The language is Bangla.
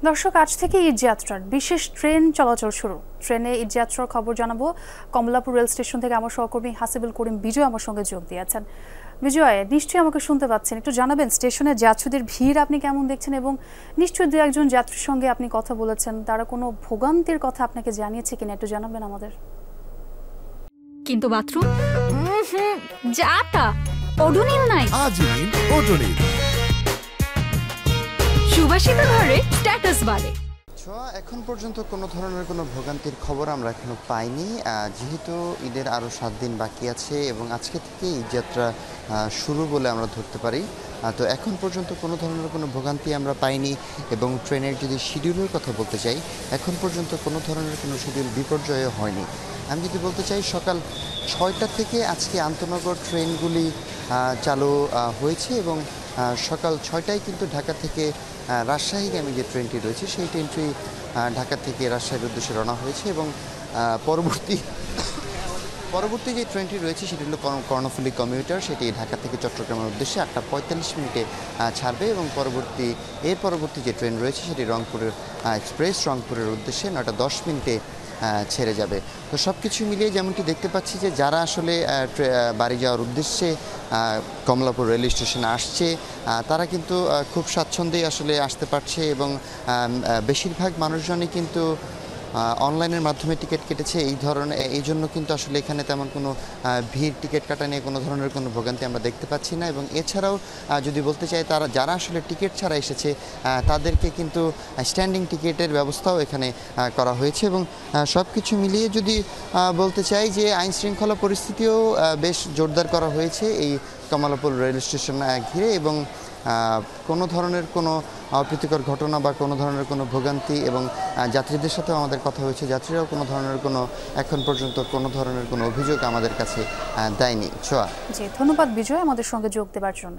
দর্শক, আজ থেকে ঈদযাত্রার বিশেষ ট্রেন চলাচল শুরু। ট্রেনে ঈদযাত্রার খবর জানাবো কমলাপুর রেল স্টেশন থেকে আমার সহকর্মী হাসিবুল করিম বিজয় আমার সঙ্গে যোগ দিয়েছেন। বিজয়, নিশ্চয়ই আমাকে শুনতে পাচ্ছেন, একটু জানাবেন স্টেশনে যাত্রীদের ভিড় আপনি কেমন দেখছেন, এবং নিশ্চয়ই দু একজন যাত্রীর সঙ্গে আপনি কথা বলেছেন, তারা কোনো ভোগান্তির কথা আপনাকে জানিয়েছে কিনা একটু জানাবেন আমাদের। কিন্তু বাথরুম যাতা ওডোনিল নাই। আজীবন ওডোনিল সুবাসিত ঘরে স্ট্যাটাস বাড়ে। এখন পর্যন্ত কোনো ধরনের কোনো ভোগান্তির খবর আমরা এখনো পাইনি, যেহেতু ঈদের আরও 7 দিন বাকি আছে এবং আজকে থেকে ঈদযাত্রা শুরু বলে আমরা ধরতে পারি। তো এখন পর্যন্ত কোনো ধরনের কোনো ভোগান্তি আমরা পাইনি এবং ট্রেনের যদি শিডিউলের কথা বলতে চাই, এখন পর্যন্ত কোনো ধরনের কোনো শিডিউল বিপর্যয় হয়নি। আমি যদি বলতে চাই, সকাল 6টা থেকে আজকে আন্তনগর ট্রেনগুলি চালু হয়েছে এবং সকাল 6টায় কিন্তু ঢাকা থেকে রাজশাহীগামী যে ট্রেনটি রয়েছে সেই ট্রেনটি ঢাকা থেকে রাজশাহীর উদ্দেশ্যে রওনা হয়েছে এবং পরবর্তী যে ট্রেনটি রয়েছে সেটি হলো কর্ণফুলী কমিউটার, সেটি ঢাকা থেকে চট্টগ্রামের উদ্দেশ্যে 8টা 45 মিনিটে ছাড়বে এবং এর পরবর্তী যে ট্রেন রয়েছে সেটি রংপুরের এক্সপ্রেস, রংপুরের উদ্দেশ্যে 9টা 10 মিনিটে ছেড়ে যাবে। তো সব কিছু মিলিয়ে যেমনটি দেখতে পাচ্ছি যে যারা আসলে বাড়ি যাওয়ার উদ্দেশ্যে কমলাপুর রেল স্টেশনে আসছে তারা কিন্তু খুব স্বাচ্ছন্দ্যেই আসলে আসতে পারছে এবং বেশিরভাগ মানুষজনই কিন্তু অনলাইনের মাধ্যমে টিকিট কেটেছে। এই জন্য কিন্তু আসলে এখানে তেমন কোনো ভিড়, টিকিট কাটা নিয়ে কোনো ধরনের কোনো ভোগান্তি আমরা দেখতে পাচ্ছি না। এবং এছাড়াও যদি বলতে চাই, যারা আসলে টিকিট ছাড়া এসেছে তাদেরকে কিন্তু স্ট্যান্ডিং টিকিটের ব্যবস্থাও এখানে করা হয়েছে এবং সব কিছু মিলিয়ে যদি বলতে চাই যে আইন শৃঙ্খলা পরিস্থিতিও বেশ জোরদার করা হয়েছে এই কমলাপুর রেল স্টেশন ঘিরে এবং কোনো ধরনের কোনো অপ্রীতিকর ঘটনা বা কোনো ধরনের কোনো ভোগান্তি, এবং যাত্রীদের সাথেও আমাদের কথা হয়েছে, যাত্রীরাও কোনো ধরনের কোনো এখন পর্যন্ত কোনো ধরনের কোনো অভিযোগ আমাদের কাছে দেয়নি। ছোঁয়া। জি, ধন্যবাদ বিজয় আমাদের সঙ্গে যোগ দেওয়ার জন্য।